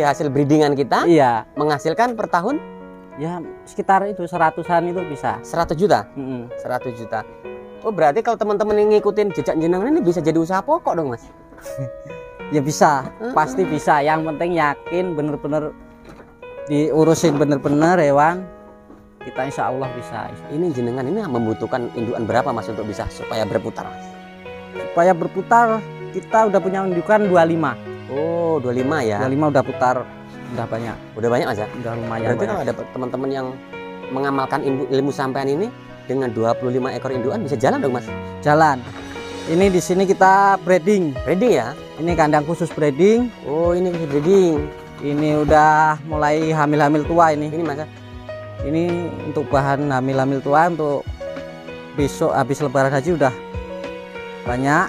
Hasil breedingan kita Iya. menghasilkan per tahun Ya sekitar itu 100-an itu bisa. 100 juta. 100 juta. Oh, berarti kalau teman-teman yang ngikutin jejak jenengan ini bisa jadi usaha pokok dong, Mas? Ya bisa, pasti bisa. Yang penting yakin bener-bener diurusin bener-bener hewan. Kita insya Allah bisa. Ini jenengan ini membutuhkan indukan berapa, Mas, untuk bisa supaya berputar, Mas? Supaya berputar kita udah punya indukan 25. Oh, 25 ya. 25 udah putar, udah banyak. Udah banyak, Mas ya? Udah lumayan. Berarti kalau ada teman-teman yang mengamalkan ilmu sampean ini dengan 25 ekor indukan bisa jalan dong, Mas? Jalan. Ini di sini kita breeding. Breeding ya? Ini kandang khusus breeding. Oh, ini khusus breeding. Ini udah mulai hamil-hamil tua ini. Ini, Mas. Ini untuk bahan hamil-hamil tua untuk besok habis lebaran haji udah banyak.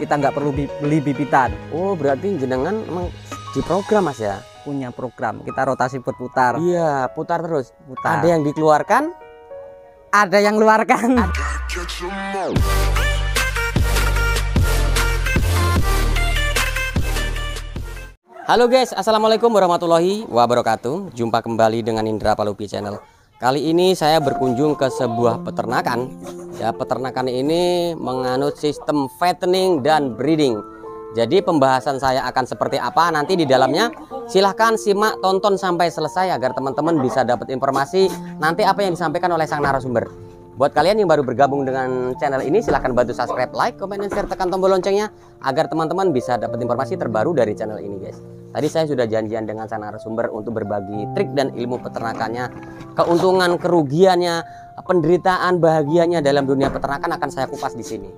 Kita nggak perlu beli bibitan. Oh, berarti jenengan emang diprogram, Mas ya? Punya program. Kita rotasi berputar. Iya, putar terus. Putar. Ada yang dikeluarkan, ada yang keluarkan. Halo guys, assalamualaikum warahmatullahi wabarakatuh. Jumpa kembali dengan Indra Palupi Channel. Kali ini saya berkunjung ke sebuah peternakan. Ya, peternakan ini menganut sistem fattening dan breeding. Jadi pembahasan saya akan seperti apa nanti di dalamnya. Silahkan simak, tonton sampai selesai agar teman-teman bisa dapat informasi nanti apa yang disampaikan oleh sang narasumber. Buat kalian yang baru bergabung dengan channel ini, silahkan bantu subscribe, like, komen, dan share, tekan tombol loncengnya agar teman-teman bisa dapat informasi terbaru dari channel ini, guys. Tadi saya sudah janjian dengan sang narasumber untuk berbagi trik dan ilmu peternakannya, keuntungan, kerugiannya, penderitaan, bahagianya dalam dunia peternakan akan saya kupas di sini.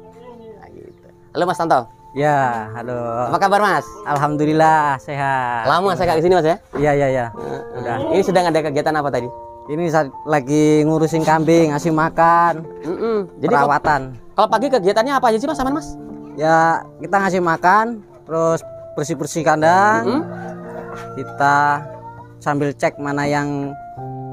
Nah, gitu. Halo Mas Tanto. Ya, halo. Apa kabar, Mas? Alhamdulillah sehat. Lama saya ke sini, Mas ya? Iya. Udah. Ini sedang ada kegiatan apa tadi? Ini lagi ngurusin kambing, ngasih makan, Jadi perawatan. Kalau pagi kegiatannya apa aja sih, Mas? Aman, Mas? Ya, kita ngasih makan, terus bersih-bersih kandang. Kita sambil cek mana yang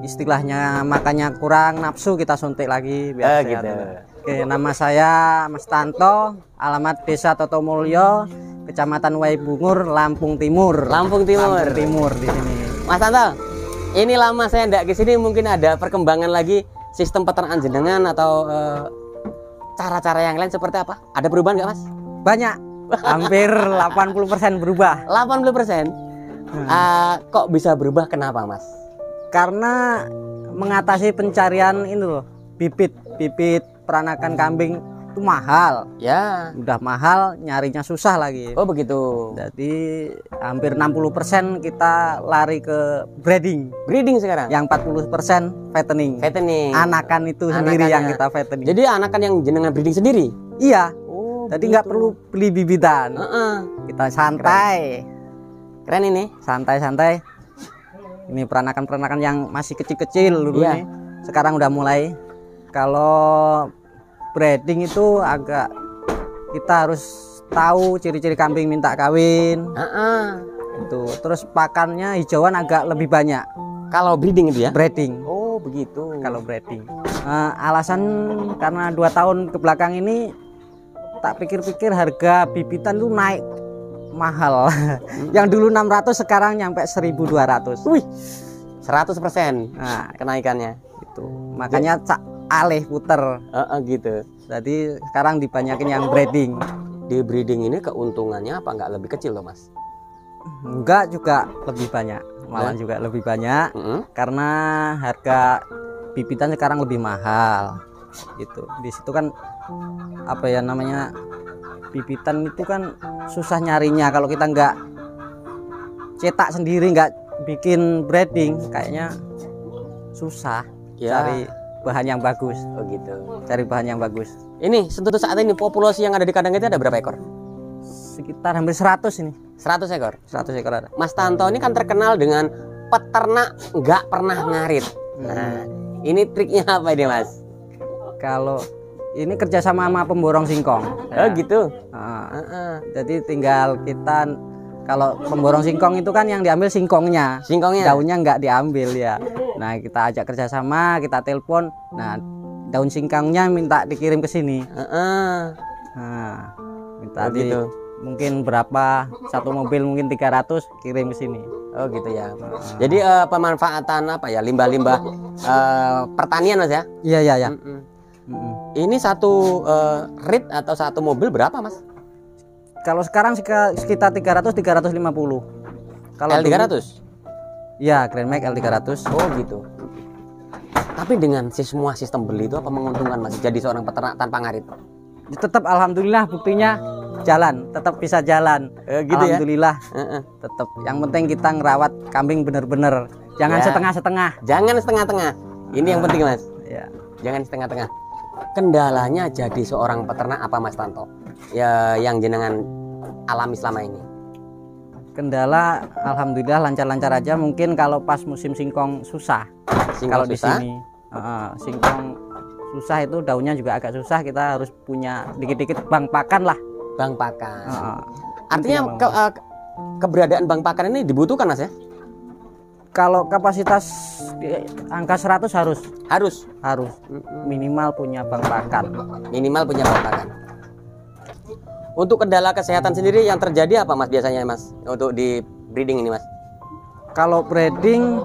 istilahnya makannya kurang nafsu, kita suntik lagi biar sehat. Gitu. Oke, nama saya Mas Tanto, alamat Desa Totomulyo, Kecamatan Waibungur, Lampung Timur. Lampung Timur. Lampung Timur di sini. Mas Tanto, ini lama saya ndak ke sini, mungkin ada perkembangan lagi sistem peternakan jenengan atau cara-cara yang lain seperti apa? Ada perubahan nggak, Mas? Banyak, hampir 80% berubah. 80%? Kok bisa berubah? Kenapa, Mas? Karena mengatasi pencarian ini loh, bibit peranakan kambing itu mahal. Ya. Udah mahal, nyarinya susah lagi. Oh, begitu. Jadi hampir 60% kita lari ke breeding. Breeding sekarang? Yang 40% fattening. Fattening. Anakan itu sendiri yang kita fattening. Jadi anakan yang jenengan breeding sendiri? Iya. Oh, jadi nggak perlu beli bibitan. Kita santai. Keren ini. Santai-santai. Ini peranakan-peranakan yang masih kecil-kecil dulu nih. Sekarang udah mulai. Kalau breeding itu agak kita harus tahu ciri-ciri kambing minta kawin. Itu. Terus pakannya hijauan agak lebih banyak. Kalau breeding itu ya? Breeding. Oh, begitu. Kalau breeding. Alasan karena 2 tahun ke belakang ini tak pikir-pikir harga bibitan tuh naik mahal. Yang dulu 600 sekarang nyampe 1.200. Wih. 100% kenaikannya. Itu. Makanya alih puter. Gitu. Jadi sekarang dibanyakin yang breeding. Di breeding ini keuntungannya apa nggak lebih kecil loh, Mas? Enggak, juga lebih banyak. Malah juga lebih banyak. Karena harga bibitan sekarang lebih mahal. Gitu. Di situ kan apa ya namanya, bibitan itu kan susah nyarinya. Kalau kita nggak cetak sendiri, nggak bikin breeding, kayaknya susah cari bahan yang bagus. Oh gitu. Cari bahan yang bagus. Ini untuk saat ini populasi yang ada di kandang itu ada berapa ekor? Sekitar hampir 100 ini. 100 ekor. 100 ekor ada. Mas Tanto ini kan terkenal dengan peternak nggak pernah ngarit. Nah, ini triknya apa ini, Mas? Kalau ini kerjasama sama pemborong singkong. Oh gitu. Jadi tinggal kita, kalau pemborong singkong itu kan yang diambil singkongnya, daunnya nggak diambil ya. Nah, kita ajak kerjasama, kita telepon. Nah, daun singkongnya minta dikirim ke sini. Minta gitu. mungkin berapa, satu mobil mungkin 300 kirim ke sini. Oh gitu ya. Jadi pemanfaatan apa ya, limbah-limbah pertanian Mas ya? Iya iya ya. Ini satu rit atau satu mobil berapa Mas? Kalau sekarang sekitar 300-350. Kalau L300? Ya, Grand Max L300. Oh gitu. Tapi dengan semua sistem beli itu apa menguntungkan Mas jadi seorang peternak tanpa ngarit? Tetap alhamdulillah buktinya jalan, tetap bisa jalan. Gitu alhamdulillah. Ya? Tetap yang penting kita ngerawat kambing bener-bener. Jangan setengah-setengah. Jangan setengah-tengah. Ini yang penting Mas. Ya. Jangan setengah-tengah. Kendalanya jadi seorang peternak apa Mas Tanto? Ya yang jenengan alami selama ini. Kendala alhamdulillah lancar-lancar aja. Mungkin kalau pas musim singkong susah. Kalau di sini singkong susah, itu daunnya juga agak susah. Kita harus punya dikit-dikit bang pakan lah. Bang pakan. Artinya keberadaan bang pakan ini dibutuhkan Mas ya? Kalau kapasitas angka 100 harus minimal punya bang pakan. Minimal punya bang pakan. Untuk kendala kesehatan sendiri yang terjadi apa Mas biasanya Mas untuk di breeding ini Mas? Kalau breeding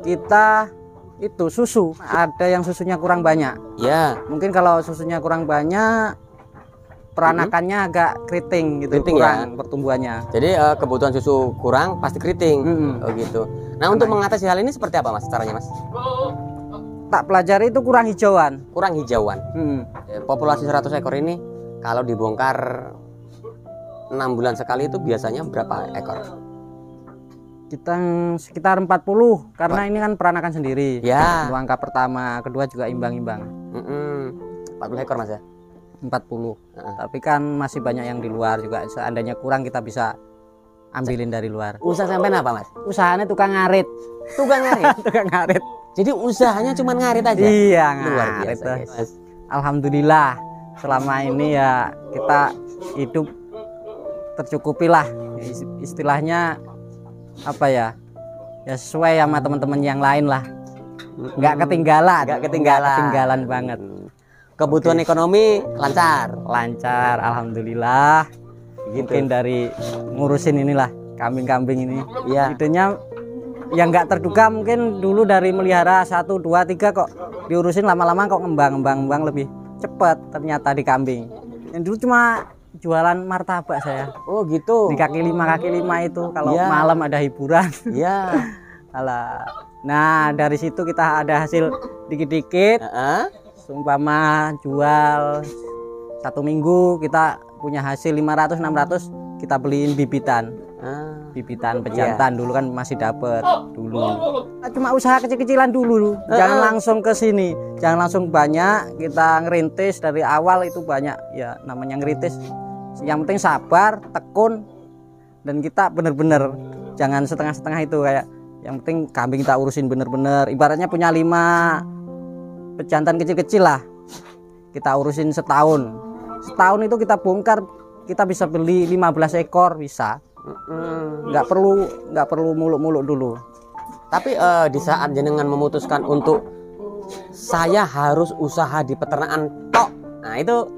kita itu susu, ada yang susunya kurang banyak. Ya. Mungkin kalau susunya kurang banyak, peranakannya agak keriting gitu, kurang pertumbuhannya. Jadi kebutuhan susu kurang pasti keriting. Oh gitu. Nah untuk mengatasi hal ini seperti apa Mas caranya Mas? Tak pelajari itu kurang hijauan. Kurang hijauan. Populasi 100 ekor ini kalau dibongkar 6 bulan sekali itu biasanya berapa ekor? Kita sekitar 40 karena ini kan peranakan sendiri. Ya. Angka pertama, kedua juga imbang-imbang. 40 ekor Mas ya? 40. Tapi kan masih banyak yang di luar juga. Seandainya kurang kita bisa ambilin dari luar. Usaha sampai apa Mas? Usahanya tukang ngarit. Tukang ngarit? Tukang ngarit. Jadi usahanya cuma ngarit aja? Iya, luar ngarit. biasa. Alhamdulillah selama ini ya kita hidup tercukupi lah, istilahnya apa ya, ya sesuai sama teman-teman yang lain lah, nggak ketinggalan banget. Kebutuhan ekonomi lancar alhamdulillah gitu. Mungkin dari ngurusin inilah kambing-kambing ini ya, itunya yang nggak terduga. Mungkin dulu dari melihara 1, 2, 3 kok diurusin lama-lama kok ngembang lebih cepat ternyata di kambing. Yang dulu cuma jualan martabak saya. Oh gitu. Di kaki lima itu kalau malam ada hiburan. Iya. Alah. Nah dari situ kita ada hasil dikit-dikit. Seumpama jual 1 minggu kita punya hasil 500-600, kita beliin bibitan. Bibitan pejantan dulu kan masih dapet dulu. Cuma usaha kecil-kecilan dulu, jangan langsung ke sini, jangan langsung banyak. Kita ngerintis dari awal itu banyak ya, namanya ngerintis. Yang penting sabar, tekun, dan kita bener-bener jangan setengah-setengah itu. Kayak yang penting kambing kita urusin bener-bener. Ibaratnya punya 5 pejantan kecil-kecil lah, kita urusin setahun itu kita bongkar, kita bisa beli 15 ekor bisa. Nggak perlu muluk-muluk dulu. Tapi di saat jenengan memutuskan untuk saya harus usaha di peternakan tok, nah itu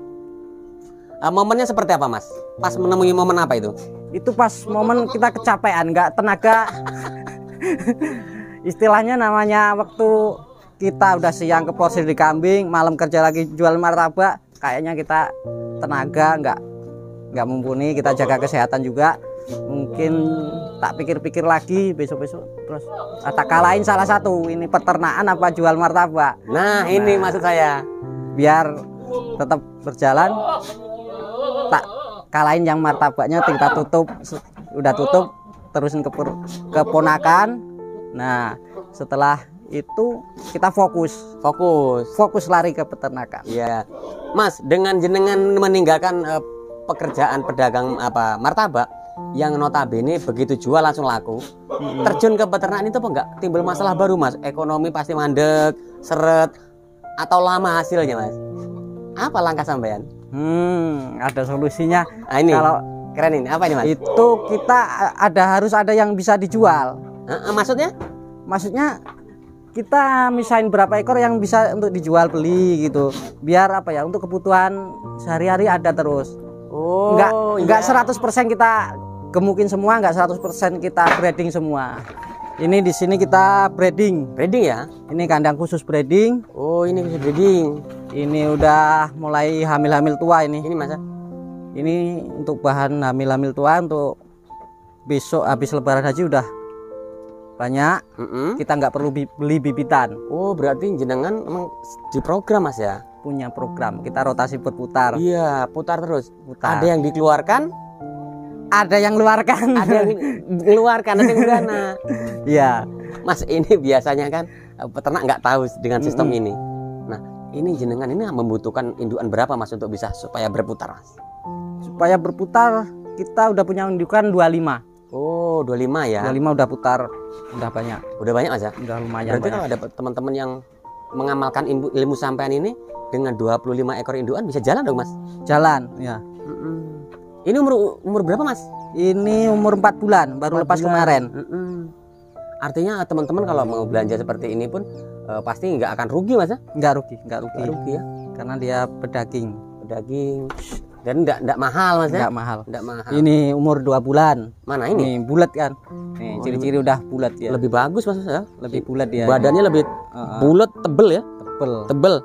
momennya seperti apa Mas? Pas menemui momen apa itu? Itu pas momen kita kecapean, nggak tenaga. Istilahnya namanya waktu kita udah siang ke porsir di kambing, malam kerja lagi jual martabak, kayaknya kita tenaga nggak mumpuni. Kita jaga kesehatan juga. Mungkin tak pikir-pikir lagi besok-besok, terus tak kalahin salah satu, ini peternakan apa jual martabak. Nah ini maksud saya, biar tetap berjalan, tak kalahin yang martabaknya kita tutup, udah tutup terusin ke ponakan. Nah setelah itu kita fokus lari ke peternakan. Iya Mas, dengan jenengan meninggalkan pekerjaan pedagang martabak yang notabene begitu jual langsung laku, terjun ke peternakan itu apa enggak timbul masalah baru Mas? Ekonomi pasti mandek, seret, atau lama hasilnya Mas? Apa langkah sampean? Ada solusinya. Nah, ini kalau keren ini apa ini Mas? Itu kita harus ada yang bisa dijual. Maksudnya kita misahin berapa ekor yang bisa untuk dijual beli gitu, biar apa ya, untuk kebutuhan sehari-hari ada terus. Oh, Enggak 100% kita gemukin semua, enggak 100% kita breeding semua. Ini di sini kita breeding. Breeding ya? Ini kandang khusus breeding. Oh, ini khusus breeding. Ini udah mulai hamil-hamil tua ini. Ini Mas. Ini untuk bahan hamil-hamil tua untuk besok habis lebaran haji udah banyak. Kita nggak perlu beli bibitan. Oh, berarti jenengan emang diprogram Mas ya? Punya program, kita rotasi berputar. Iya, putar terus. Putar. Ada yang dikeluarkan, ada yang keluarkan. ada yang mengeluarkan, ada yang dana. Iya. Mas, ini biasanya kan peternak nggak tahu dengan sistem ini. Nah, ini jenengan ini membutuhkan indukan berapa Mas untuk bisa supaya berputar Mas? Supaya berputar kita udah punya indukan 25. Oh, 25 ya. 25 udah putar, udah banyak. Udah banyak Mas ya? Udah lumayan. Berarti banyak. kalau ada teman-teman yang mengamalkan ilmu sampean ini dengan 25 ekor indukan bisa jalan dong Mas? Jalan, ya. Ini umur berapa Mas? Ini umur 4 bulan, baru 4 lepas bulan. kemarin. Artinya teman-teman kalau mau belanja seperti ini pun pasti nggak akan rugi Mas ya? Nggak rugi Nggak rugi ya? karena dia pedaging. Daging dan nggak mahal Mas ya? Nggak mahal. Nggak mahal. Ini umur 2 bulan. Mana ini? Ini bulat kan? Nih, ciri-ciri udah bulat ya. Lebih bagus Mas ya? Lebih bulat ya. Badannya lebih bulat, tebel ya? Tebel. Tebel.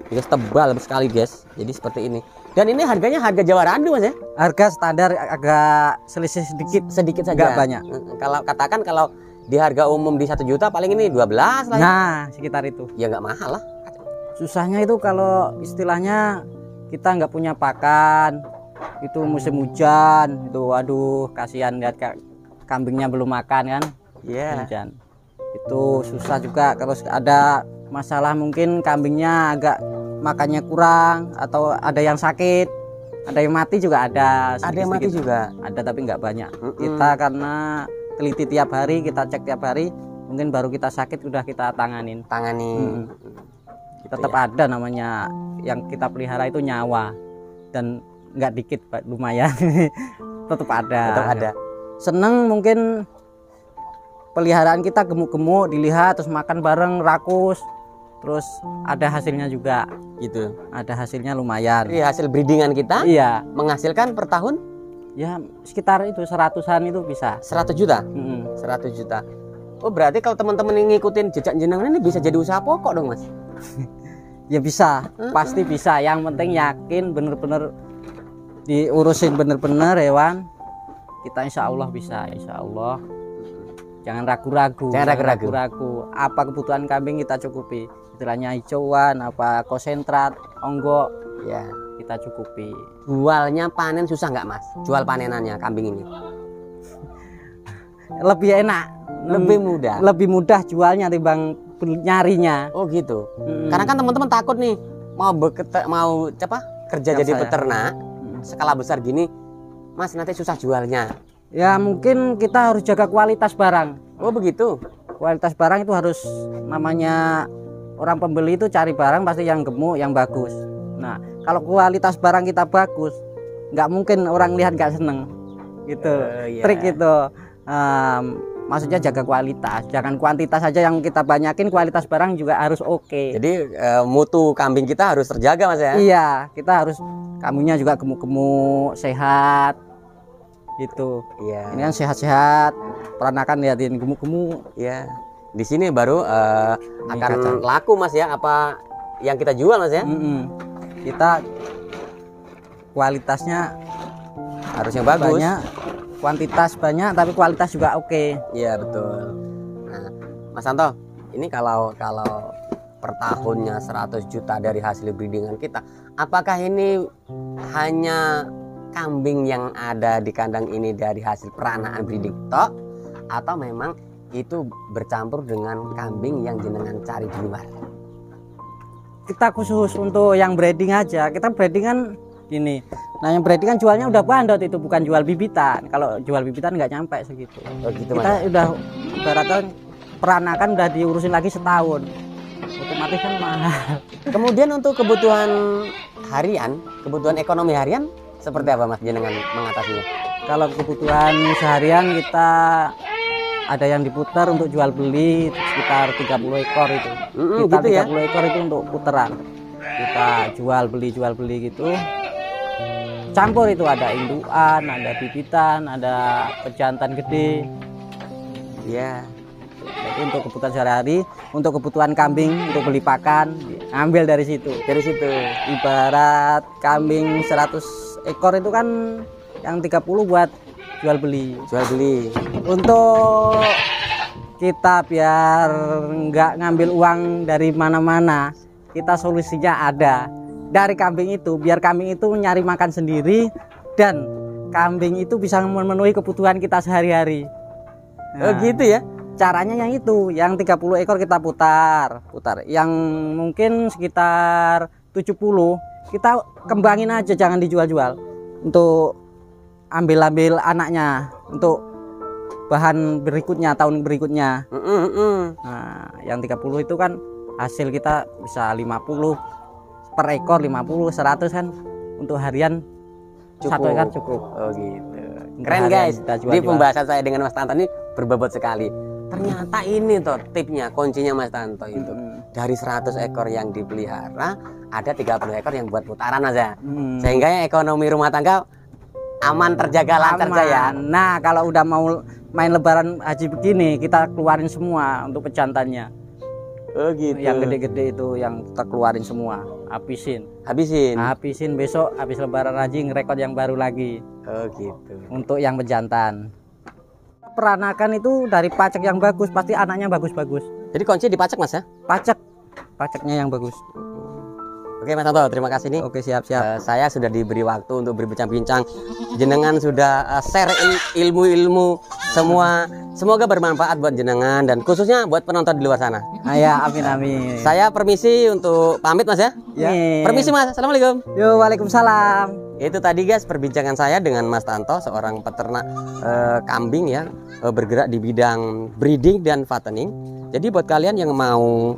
Guys, tebal sekali guys. Jadi seperti ini. Dan ini harganya harga Jawa Randu Mas ya? Harga standar agak selisih sedikit saja. Nggak banyak. Kalau katakan kalau di harga umum di 1 juta paling ini 12 lah. Nah, sekitar itu. Ya nggak mahal lah. Susahnya itu kalau istilahnya kita nggak punya pakan, itu musim hujan, itu aduh kasihan lihat kambingnya belum makan kan. Iya. Hujan. Itu susah juga kalau ada masalah mungkin kambingnya agak makannya kurang atau ada yang sakit, ada yang mati juga ada. Ada yang mati juga. Ada tapi nggak banyak. Kita karena teliti tiap hari, kita cek tiap hari, mungkin baru kita sakit udah kita tanganin. Tetap ada namanya yang kita pelihara itu nyawa dan nggak dikit Pak, lumayan. Tetap ada. Seneng mungkin peliharaan kita gemuk-gemuk dilihat terus makan bareng rakus. Terus ada hasilnya juga Gitu. ada hasilnya lumayan. Jadi hasil breedingan kita Iya, menghasilkan per tahun ya sekitar itu 100-an itu bisa. 100 juta. 100 juta. Oh, berarti kalau teman-teman yang ngikutin jejak jenengan ini bisa jadi usaha pokok dong Mas? Ya bisa, pasti bisa. Yang penting yakin bener-bener diurusin bener-bener hewan. Kita insya Allah bisa, insya Allah. Jangan ragu-ragu. Apa kebutuhan kambing kita cukupi. Istilahnya hijauan, apa konsentrat, onggok, Ya. kita cukupi. Jualnya panen susah nggak Mas? Jual panenannya kambing ini? Lebih enak, lebih mudah jualnya timbang nyarinya. Oh gitu. Karena kan teman-teman takut nih mau kerja jadi peternak skala besar gini, Mas, nanti susah jualnya. Ya mungkin kita harus jaga kualitas barang. Oh begitu. Kualitas barang itu harus, namanya orang pembeli itu cari barang pasti yang gemuk, yang bagus. Nah kalau kualitas barang kita bagus, nggak mungkin orang lihat nggak seneng. Gitu. Trik itu. Maksudnya jaga kualitas, jangan kuantitas saja yang kita banyakin, kualitas barang juga harus oke. Jadi mutu kambing kita harus terjaga Mas ya? Iya, kita harus kambingnya juga gemuk-gemuk, sehat. Gitu. Iya. Ini kan sehat-sehat, peranakan liatin gemuk-gemuk. Iya. Di sini baru akan laku Mas ya, apa yang kita jual Mas ya? Kita kualitasnya harus yang bagus. Banyak, kuantitas banyak tapi kualitas juga oke. Iya betul. Nah, Mas Santo, ini kalau per tahunnya 100 juta dari hasil breedingan kita, apakah ini hanya kambing yang ada di kandang ini dari hasil peranaan breeding tok, atau memang itu bercampur dengan kambing yang jenengan cari di luar? Kita khusus untuk yang breeding aja. Kita breeding kan gini. Nah yang breeding kan jualnya udah bandot, itu bukan jual bibitan. Kalau jual bibitan nggak nyampe segitu. Oh, gitu, kita udah ibaratkan peranakan udah diurusin lagi setahun, otomatis kan mahal. Kemudian untuk kebutuhan harian, kebutuhan ekonomi harian seperti apa Mas jenengan mengatasinya? Kalau kebutuhan seharian kita ada yang diputar untuk jual beli sekitar 30 ekor itu. Kita gitu 30 ekor itu untuk putaran. Kita jual beli gitu. campur itu, ada indukan, ada bibitan, ada pejantan gede. Iya. Jadi untuk kebutuhan sehari-hari, untuk kebutuhan kambing, untuk beli pakan, ambil dari situ. Dari situ. Ibarat kambing 100 ekor itu kan yang 30 buat jual beli. Jual beli. Untuk kita biar nggak ngambil uang dari mana-mana, kita solusinya ada. Dari kambing itu, biar kambing itu nyari makan sendiri dan kambing itu bisa memenuhi kebutuhan kita sehari-hari. Oh gitu ya. Caranya yang itu, yang 30 ekor kita putar. Yang mungkin sekitar 70 kita kembangin aja, jangan dijual-jual. Untuk ambil anaknya untuk bahan berikutnya, tahun berikutnya. Nah, yang 30 itu kan hasil kita bisa 50 per ekor, 50, 100 kan untuk harian Cukup. 1 ekor cukup. Oh gitu. Keren guys. Di pembahasan saya dengan Mas Tanto ini berbobot sekali. Ternyata ini tuh tipnya, kuncinya Mas Tanto itu. Dari 100 ekor yang dipelihara, ada 30 ekor yang buat putaran aja. Sehingga ekonomi rumah tangga aman, terjaga, lancar ya. Nah, kalau udah mau main lebaran haji begini, kita keluarin semua untuk pejantannya. Oh gitu. Yang gede-gede itu yang kita keluarin semua, habisin besok habis lebaran haji ngerekod yang baru lagi. Oh gitu. Untuk yang pejantan, peranakan itu dari pacak yang bagus, pasti anaknya bagus-bagus. Jadi kunci dipacak Mas ya? Pacaknya yang bagus. Oke Mas Tanto, terima kasih nih. Oke, siap. Saya sudah diberi waktu untuk berbincang-bincang. Jenengan sudah share ilmu-ilmu semua. Semoga bermanfaat buat jenengan dan khususnya buat penonton di luar sana. Ya, amin. Saya permisi untuk pamit Mas ya. Ya. Permisi Mas. Assalamualaikum. Yo, waalaikumsalam. Itu tadi guys perbincangan saya dengan Mas Tanto, seorang peternak kambing ya, bergerak di bidang breeding dan fattening. Jadi buat kalian yang mau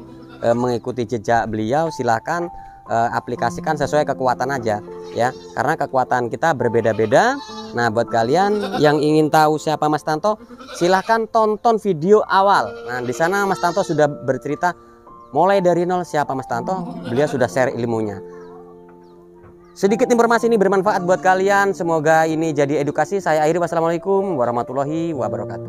mengikuti jejak beliau, silahkan aplikasikan sesuai kekuatan aja ya, karena kekuatan kita berbeda-beda. Nah buat kalian yang ingin tahu siapa Mas Tanto, silahkan tonton video awal. Nah di sana Mas Tanto sudah bercerita mulai dari nol siapa Mas Tanto, beliau sudah share ilmunya. Sedikit informasi ini bermanfaat buat kalian, semoga ini jadi edukasi. Saya akhiri, wassalamualaikum warahmatullahi wabarakatuh.